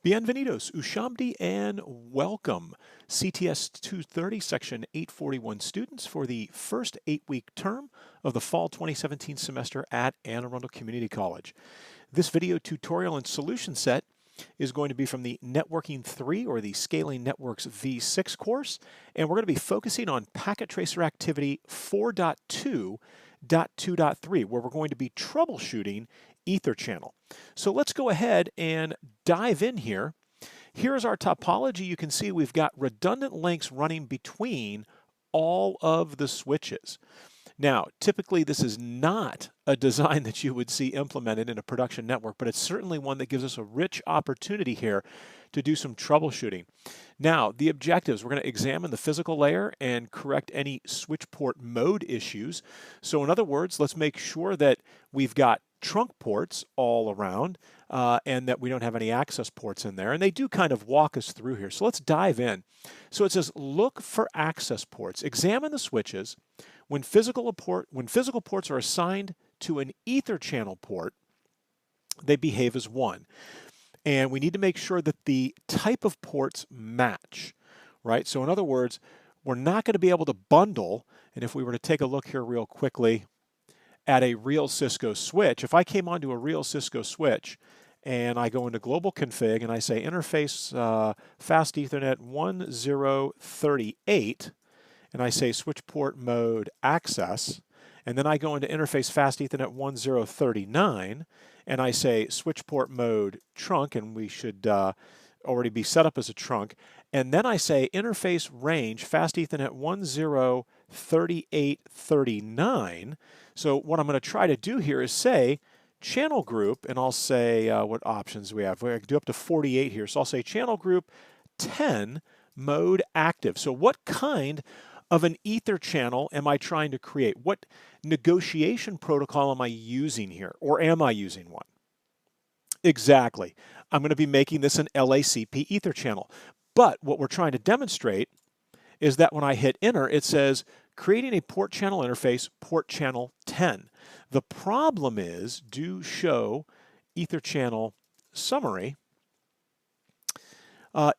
Bienvenidos, Ushamdi, and welcome. CTS230, Section 841 students for the first 8-week term of the fall 2017 semester at Anne Arundel Community College. This video tutorial and solution set is going to be from the Networking 3 or the Scaling Networks V6 course, and we're going to be focusing on Packet Tracer Activity 4.2.2.3, where we're going to be troubleshooting Etherchannel. So let's go ahead and dive in here. Here's our topology. You can see we've got redundant links running between all of the switches. Now, typically this is not a design that you would see implemented in a production network, but it's certainly one that gives us a rich opportunity here to do some troubleshooting. Now, the objectives, we're going to examine the physical layer and correct any switch port mode issues. So in other words, let's make sure that we've got trunk ports all around and that we don't have any access ports in there. And they do kind of walk us through here. So let's dive in. So it says, look for access ports. Examine the switches. When physical ports are assigned to an Etherchannel port, they behave as one. And we need to make sure that the type of ports match, right? So in other words, we're not going to be able to bundle. And if we were to take a look here real quickly at a real Cisco switch, if I came onto a real Cisco switch and I go into global config and I say interface fast Ethernet 1038, and I say switch port mode access, and then I go into interface fast Ethernet 1039, and I say switch port mode trunk, and we should already be set up as a trunk, and then I say interface range fast Ethernet 103839. So what I'm going to try to do here is say channel group, and I'll say what options we have. We can do up to 48 here, so I'll say channel group 10 mode active. So what kind of an ether channel am I trying to create? What negotiation protocol am I using here, or am I using one? Exactly. I'm going to be making this an LACP ether channel. But what we're trying to demonstrate is that when I hit enter, it says creating a port channel interface, port channel 10. The problem is, do show ether channel summary,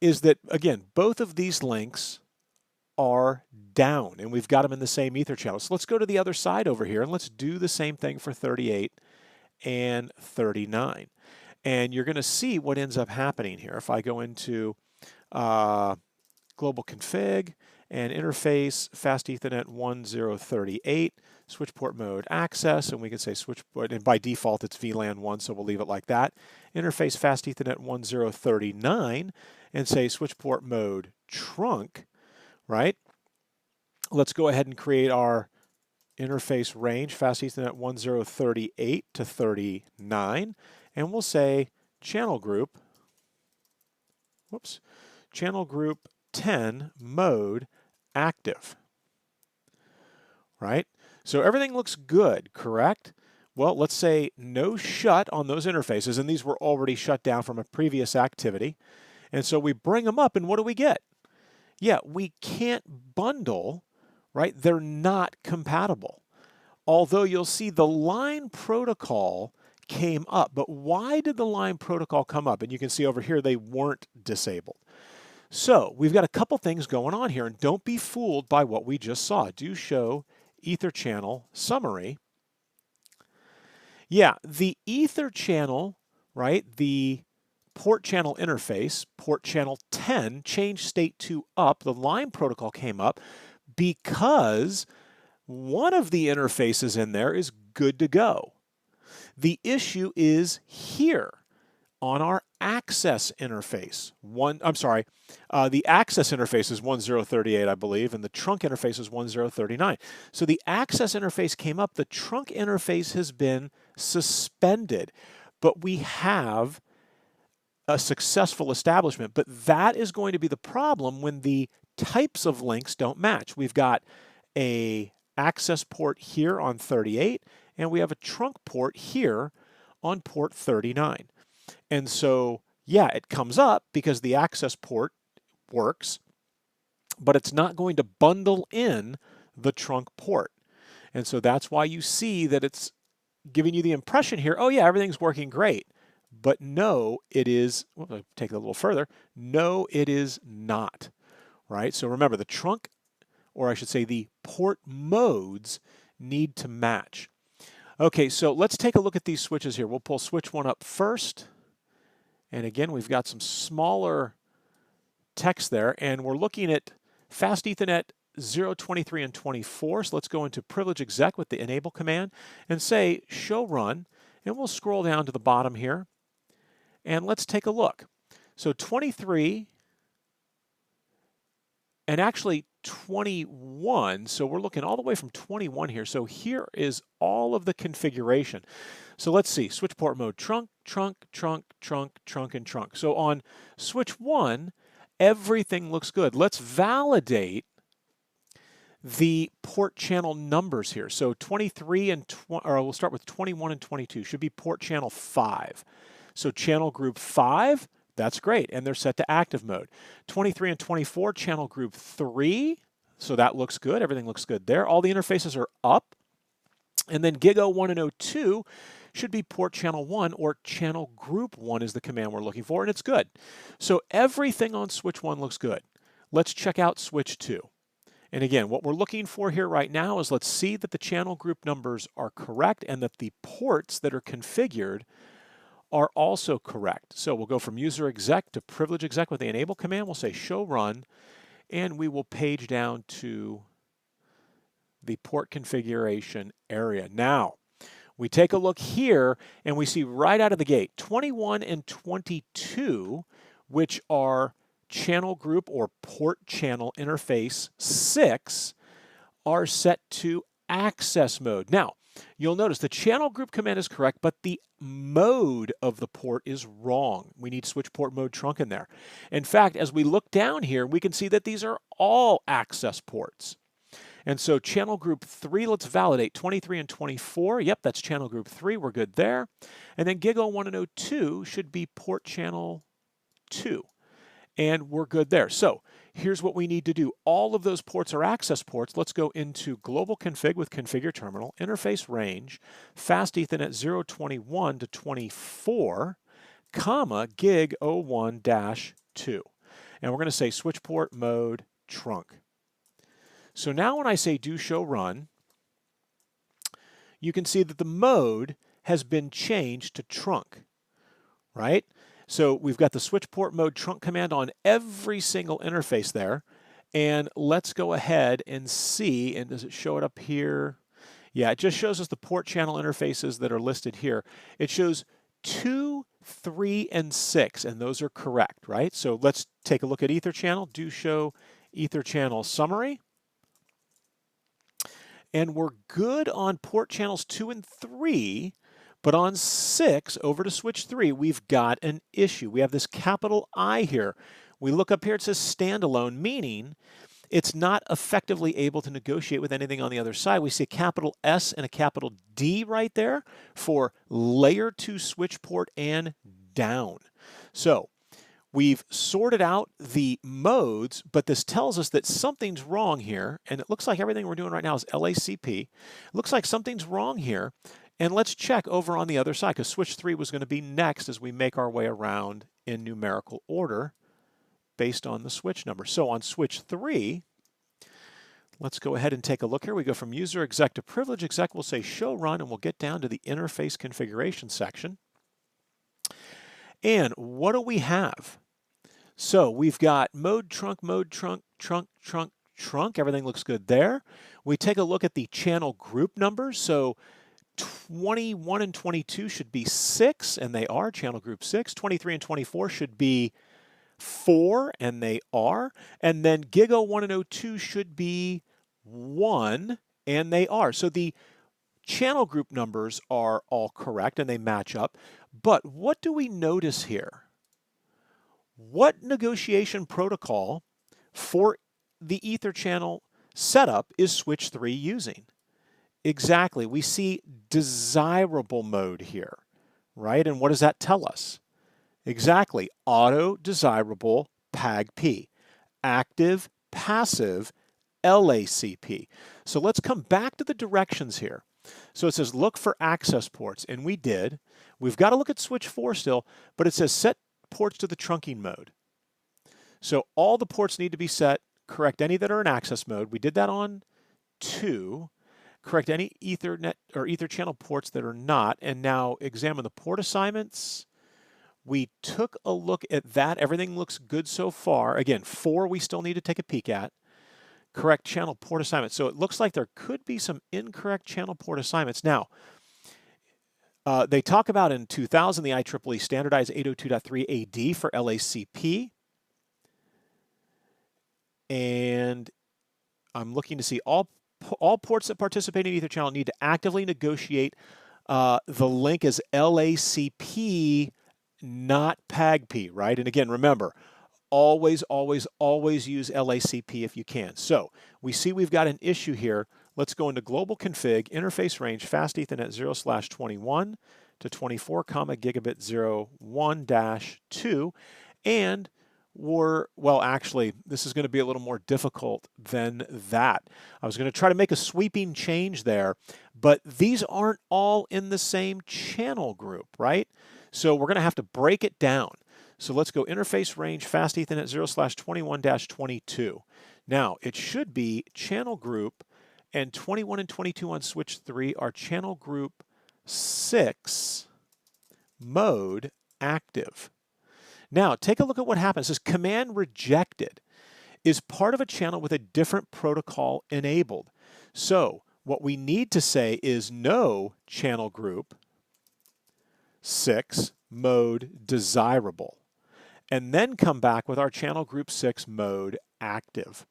is that, again, both of these links are down, and we've got them in the same ether channel. So let's go to the other side over here, and let's do the same thing for 38 and 39. And you're going to see what ends up happening here. If I go into global config and interface fast Ethernet 1038, switch port mode access, and we can say switch port, and by default it's VLAN 1, so we'll leave it like that. Interface fast Ethernet 1039, and say switch port mode trunk, right? Let's go ahead and create our interface range, fast Ethernet 1038 to 39, and we'll say channel group, channel group 10 mode active, right? So everything looks good, correct? Well, let's say no shut on those interfaces, and these were already shut down from a previous activity. And so we bring them up, and what do we get? Yeah, we can't bundle, right? They're not compatible. Although you'll see the line protocol came up. But why did the line protocol come up? And you can see over here they weren't disabled. So we've got a couple things going on here, and don't be fooled by what we just saw. Do show ether channel summary. Yeah, the ether channel, right? The port channel interface, port channel 10, changed state to up. The line protocol came up because one of the interfaces in there is good to go. The issue is here on our access interface. The access interface is 1038, I believe, and the trunk interface is 1039. So the access interface came up. The trunk interface has been suspended, but we have a successful establishment. But that is going to be the problem when the types of links don't match. We've got a access port here on 38, and we have a trunk port here on port 39. And so, yeah, it comes up because the access port works, but it's not going to bundle in the trunk port. And so that's why you see that it's giving you the impression here, oh yeah, everything's working great. but no, it is, well, I'll take it a little further, no, it is not, right? So remember, the trunk, or I should say the port modes, need to match. Okay, so let's take a look at these switches here. We'll pull switch 1 up first. And again, we've got some smaller text there, and we're looking at Fast Ethernet 0, 23, and 24. So let's go into privilege exec with the enable command and say show run, and we'll scroll down to the bottom here, and let's take a look. So 23, and actually 21, so we're looking all the way from 21 here. So here is all of the configuration. So let's see, switch port mode, trunk, trunk, trunk, trunk, trunk, and trunk. So on switch 1, everything looks good. Let's validate the port channel numbers here. So 23 and we'll start with 21 and 22 should be port channel 5. So channel group 5, that's great, and they're set to active mode. 23 and 24, channel group 3, so that looks good. Everything looks good there. All the interfaces are up. And then gig 01 and 02 should be port channel 1, or channel group 1 is the command we're looking for, and it's good. So everything on switch 1 looks good. Let's check out switch 2. And again, what we're looking for here right now is let's see that the channel group numbers are correct and that the ports that are configured are also correct. So we'll go from user exec to privilege exec with the enable command. We'll say show run, and we will page down to the port configuration area. Now, we take a look here and we see right out of the gate 21 and 22, which are channel group or port channel interface 6, are set to access mode. Now, you'll notice the channel group command is correct, but the mode of the port is wrong. We need switch port mode trunk in there. In fact, as we look down here, we can see that these are all access ports. And so channel group 3, let's validate 23 and 24. Yep, that's channel group 3. We're good there. And then gig 01 and 02 should be port channel 2. And we're good there. So here's what we need to do. All of those ports are access ports. Let's go into global config with configure terminal, interface range, fast Ethernet 021 to 24, comma, gig 01-2. And we're going to say switch port mode trunk. So now when I say do show run, you can see that the mode has been changed to trunk, right? So we've got the switch port mode trunk command on every single interface there. And let's go ahead and see, and does it show it up here? Yeah, it just shows us the port channel interfaces that are listed here. It shows 2, 3, and 6, and those are correct, right? So let's take a look at Etherchannel, do show Etherchannel summary. And we're good on port channels 2 and 3, but on 6, over to switch 3, we've got an issue. We have this capital I here. We look up here, it says standalone, meaning it's not effectively able to negotiate with anything on the other side. We see a capital S and a capital D right there for layer 2 switch port and down. So we've sorted out the modes, but this tells us that something's wrong here, and it looks like everything we're doing right now is LACP. It looks like something's wrong here, and let's check over on the other side, because switch 3 was going to be next as we make our way around in numerical order based on the switch number. So on switch 3, let's go ahead and take a look here. We go from user exec to privilege exec. We'll say show run, and we'll get down to the interface configuration section. And what do we have? So we've got mode trunk, trunk, trunk, trunk. Everything looks good there. We take a look at the channel group numbers. So 21 and 22 should be 6, and they are, channel group 6. 23 and 24 should be 4, and they are. And then gig 01 and 02 should be 1, and they are. So the channel group numbers are all correct, and they match up. But what do we notice here? What negotiation protocol for the Etherchannel setup is switch 3 using? Exactly. We see desirable mode here, right? And what does that tell us? Exactly. Auto desirable PAgP. Active, passive, LACP. So let's come back to the directions here. So it says look for access ports, and we did. We've got to look at switch 4 still, but it says set ports to the trunking mode. So all the ports need to be set, correct any that are in access mode. We did that on 2. Correct any Ethernet or Ether channel ports that are not, and now examine the port assignments. We took a look at that. Everything looks good so far. Again, 4 we still need to take a peek at. Correct channel port assignments. So it looks like there could be some incorrect channel port assignments. Now, they talk about in 2000 the IEEE standardized 802.3 AD for LACP. And I'm looking to see all ports that participate in Ether channel need to actively negotiate the link as LACP, not PAgP, right? And again, remember, always, always, always use LACP if you can. So we see we've got an issue here. Let's go into global config, interface range, fast Ethernet 0/21 to 24, gigabit 01-2, and well, actually, this is going to be a little more difficult than that. I was going to try to make a sweeping change there, but these aren't all in the same channel group, right? So we're going to have to break it down. So let's go interface range, fast Ethernet 0/21-22. Now, it should be channel group, and 21 and 22 on switch 3 are channel group 6, mode active. Now, take a look at what happens. This command rejected is part of a channel with a different protocol enabled. So what we need to say is no channel group 6 mode desirable, and then come back with our channel group 6 mode active.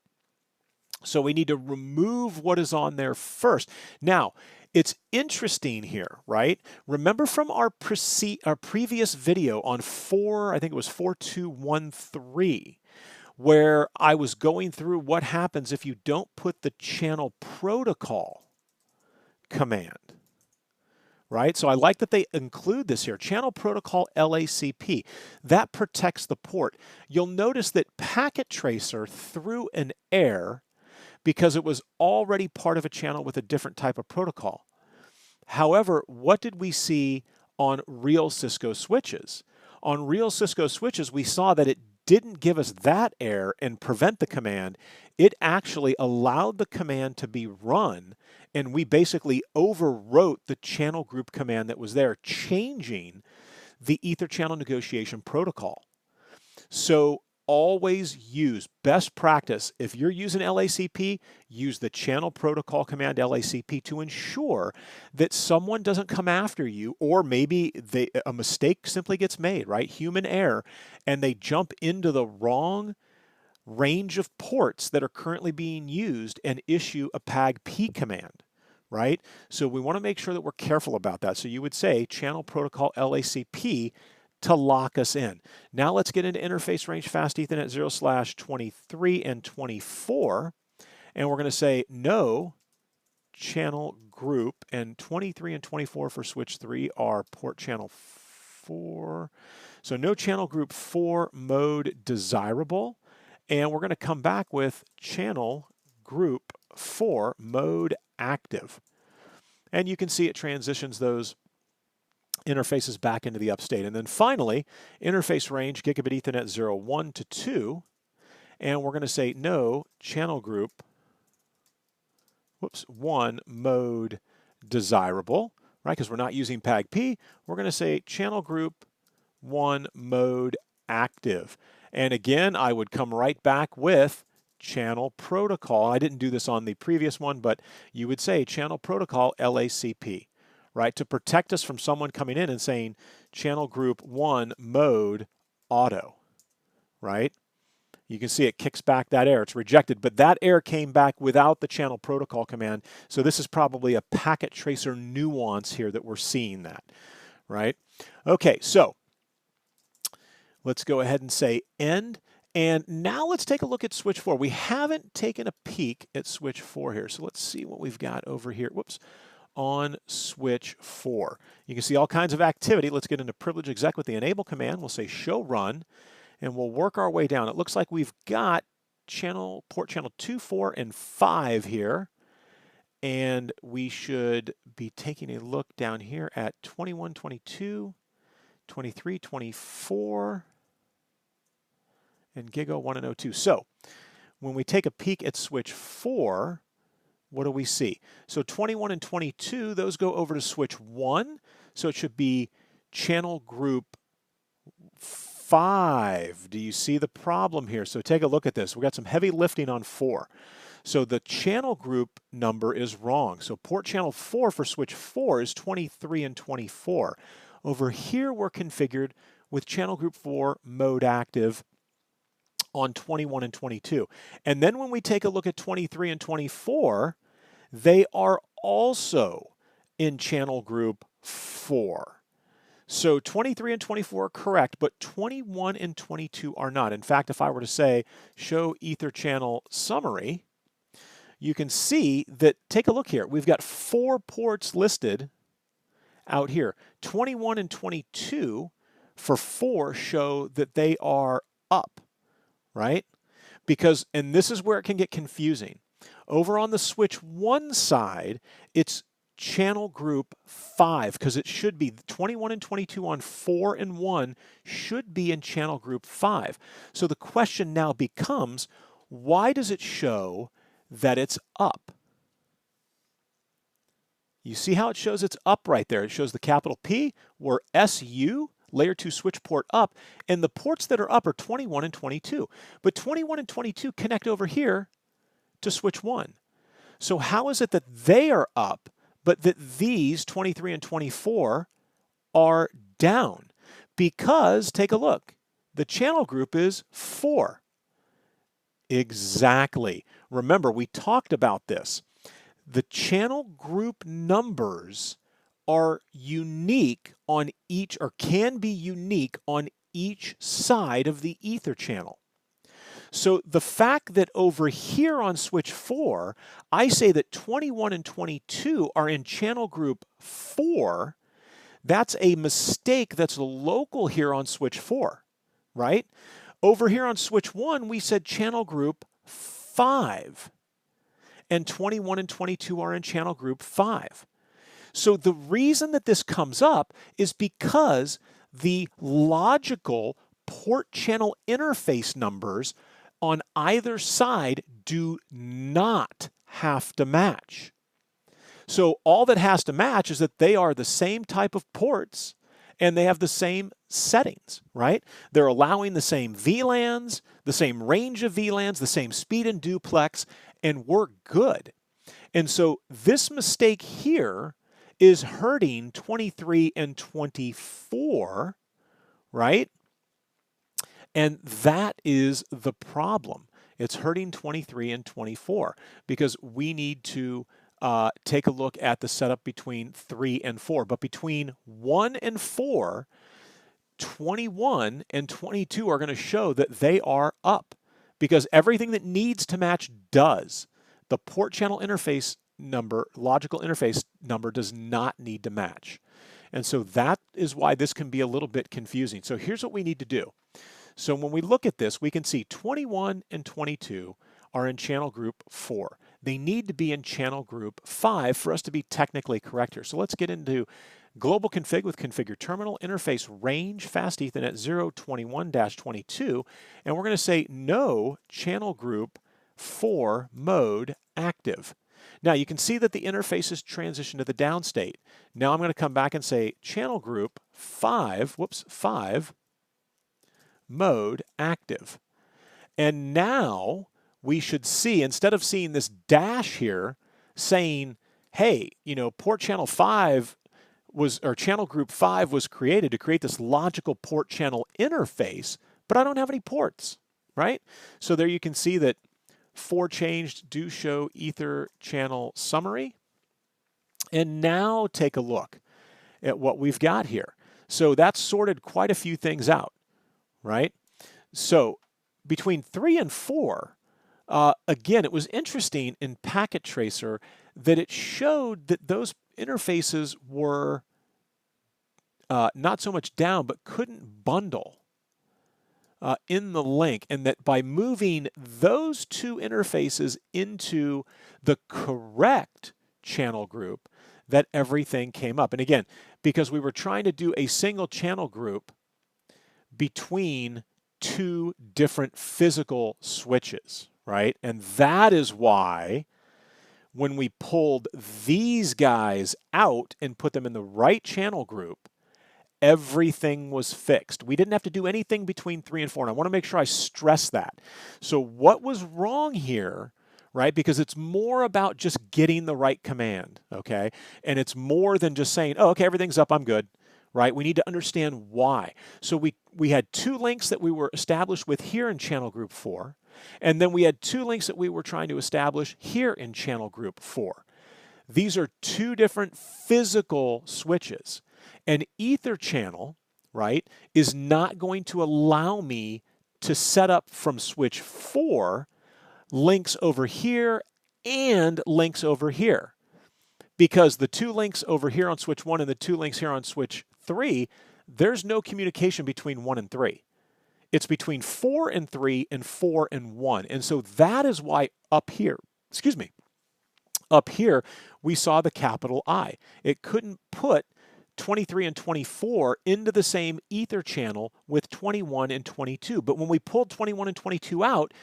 So we need to remove what is on there first. Now, it's interesting here, right? Remember from our previous video on I think it was 4213, where I was going through what happens if you don't put the channel protocol command, right? So I like that they include this here, channel protocol LACP. That protects the port. You'll notice that packet tracer threw an error because it was already part of a channel with a different type of protocol. However, what did we see on real Cisco switches? On real Cisco switches, we saw that it didn't give us that error and prevent the command. It actually allowed the command to be run, and we basically overwrote the channel group command that was there, changing the Ether channel negotiation protocol. So always use, best practice, if you're using LACP, use the channel protocol command LACP to ensure that someone doesn't come after you, or maybe a mistake simply gets made, right? Human error, and they jump into the wrong range of ports that are currently being used and issue a PAgP command, right? So we want to make sure that we're careful about that. So you would say channel protocol LACP to lock us in. Now let's get into interface range fast Ethernet 0/23 and 24, and we're going to say no channel group, and 23 and 24 for switch 3 are port channel 4. So no channel group 4 mode desirable, and we're going to come back with channel group 4 mode active. And you can see it transitions those interfaces back into the upstate. And then finally, interface range gigabit Ethernet 0/1 to 2, and we're going to say no channel group 1 mode desirable, right? Because we're not using PAgP. We're going to say channel group 1 mode active. And again, I would come right back with channel protocol. I didn't do this on the previous one, but you would say channel protocol LACP, right? To protect us from someone coming in and saying channel group 1 mode auto, right? You can see it kicks back that error. It's rejected, but that error came back without the channel protocol command. So this is probably a packet tracer nuance here that we're seeing that, right? Okay, so let's go ahead and say end. And now let's take a look at switch 4. We haven't taken a peek at switch 4 here. So let's see what we've got over here. Whoops. On switch 4. You can see all kinds of activity. Let's get into privilege exec with the enable command. We'll say show run, and we'll work our way down. It looks like we've got port channel 2, 4, and 5 here, and we should be taking a look down here at 21, 22, 23, 24, and Giga 1 and O2. So when we take a peek at switch 4, what do we see? So 21 and 22, those go over to switch 1. So it should be channel group 5. Do you see the problem here? So take a look at this. We got some heavy lifting on 4. So the channel group number is wrong. So port channel 4 for switch 4 is 23 and 24. Over here we're configured with channel group 4 mode active on 21 and 22. And then when we take a look at 23 and 24, they are also in channel group 4. So 23 and 24 are correct, but 21 and 22 are not. In fact, if I were to say show ether channel summary, you can see that, take a look here, we've got 4 ports listed out here. 21 and 22 for 4 show that they are up, right? Because, and this is where it can get confusing. Over on the switch 1 side, it's channel group 5, because it should be 21 and 22 on 4 and 1 should be in channel group 5. So the question now becomes, why does it show that it's up? You see how it shows it's up right there? It shows the capital P, where SU, layer 2 switch port up, and the ports that are up are 21 and 22. But 21 and 22 connect over here to switch 1. So how is it that they are up, but that these 23 and 24 are down? Because, take a look, the channel group is 4. Exactly. Remember, we talked about this. The channel group numbers are unique on each, or can be unique on each side of the ether channel. So the fact that over here on switch 4, I say that 21 and 22 are in channel group 4, that's a mistake that's local here on switch 4, right? Over here on switch 1, we said channel group 5, and 21 and 22 are in channel group 5. So the reason that this comes up is because the logical port channel interface numbers on either side do not have to match. So all that has to match is that they are the same type of ports and they have the same settings, right? They're allowing the same VLANs, the same range of VLANs, the same speed and duplex, and we're good. And so this mistake here is hurting 23 and 24, right? And that is the problem. It's hurting 23 and 24 because we need to take a look at the setup between 3 and 4. But between 1 and 4, 21 and 22 are going to show that they are up because everything that needs to match does. The port channel interface number, logical interface number, does not need to match. And so that is why this can be a little bit confusing. So here's what we need to do. So when we look at this, we can see 21 and 22 are in channel group 4. They need to be in channel group 5 for us to be technically correct here. So let's get into global config with configure terminal interface range fast Ethernet 021-22, and we're going to say no channel group 4 mode active. Now you can see that the interface has transitioned to the down state. Now I'm going to come back and say channel group 5 mode active. And now we should see, instead of seeing this dash here saying, hey, you know, port channel 5 was, or channel group 5 was created to create this logical port channel interface, but I don't have any ports, right? So there you can see that 4 changed do show ether channel summary. And now take a look at what we've got here. So that's sorted quite a few things out, right? So between 3 and 4, again, it was interesting in Packet Tracer that it showed that those interfaces were not so much down, but couldn't bundle in the link, and that by moving those 2 interfaces into the correct channel group, that everything came up. And again, because we were trying to do a single channel group between two different physical switches, right? And that is why when we pulled these guys out and put them in the right channel group, everything was fixed. We didn't have to do anything between 3 and 4. And I want to make sure I stress that. So what was wrong here, right? Because it's more about just getting the right command, okay? And it's more than just saying, oh, okay, everything's up, I'm good, right? We need to understand why. So we had 2 links that we were established with here in channel group 4. And then we had 2 links that we were trying to establish here in channel group 4. These are 2 different physical switches. An ether channel, right, is not going to allow me to set up from switch 4 links over here and links over here. Because the 2 links over here on switch 1 and the 2 links here on switch 3, there's no communication between 1 and 3. It's between 4 and 3 and 4 and 1. And so that is why up here, up here, we saw the capital I. It couldn't put 23 and 24 into the same ether channel with 21 and 22. But when we pulled 21 and 22 out,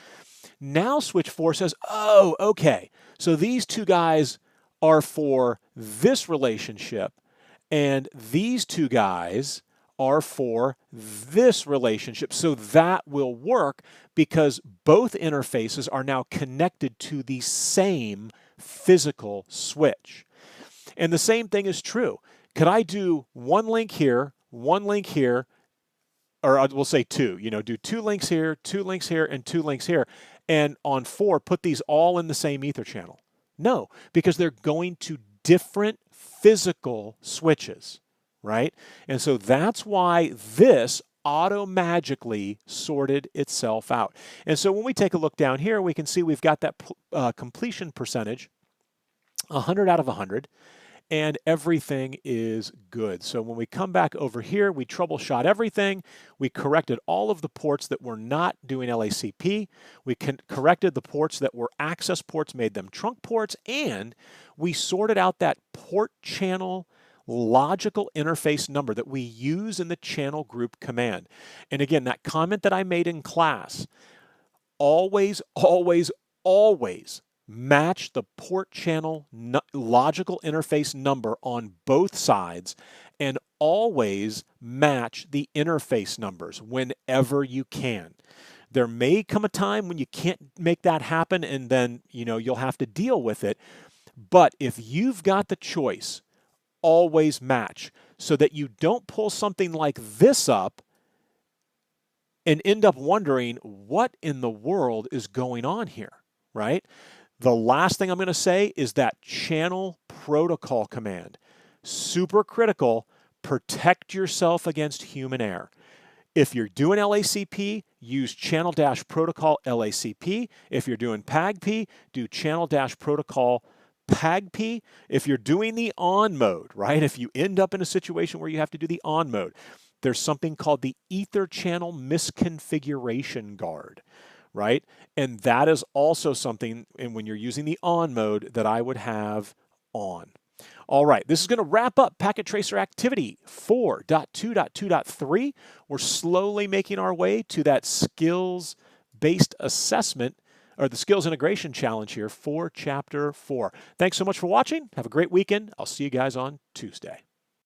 now switch 4 says, oh, okay, so these 2 guys are for this relationship, and these 2 guys are for this relationship. So that will work because both interfaces are now connected to the same physical switch. And the same thing is true. Could I do 1 link here, 1 link here, or we'll say 2, do 2 links here, 2 links here, and 2 links here, and on 4, put these all in the same ether channel? No, because they're going to different physical switches, right? And so that's why this auto-magically sorted itself out. And so when we take a look down here, we can see we've got that completion percentage, 100 out of 100. And everything is good. So when we come back over here, we troubleshot everything. We corrected all of the ports that were not doing LACP. We corrected the ports that were access ports, made them trunk ports, and we sorted out that port channel logical interface number that we use in the channel group command. And again, that comment that I made in class, always, always, always match the port channel logical interface number on both sides, and always match the interface numbers whenever you can. There may come a time when you can't make that happen, and then you'll have to deal with it. But if you've got the choice, always match, so that you don't pull something like this up and end up wondering what in the world is going on here, right? The last thing I'm going to say is that channel protocol command. Super critical. Protect yourself against human error. If you're doing LACP, use channel-protocol LACP. If you're doing PAgP, do channel-protocol PAgP. If you're doing the on mode, right? If you end up in a situation where you have to do the on mode, there's something called the ether channel misconfiguration guard, right? And that is also something, and when you're using the on mode, that I would have on. All right, this is going to wrap up Packet Tracer Activity 4.2.2.3. We're slowly making our way to that skills-based assessment, or the skills integration challenge here for Chapter 4. Thanks so much for watching. Have a great weekend. I'll see you guys on Tuesday.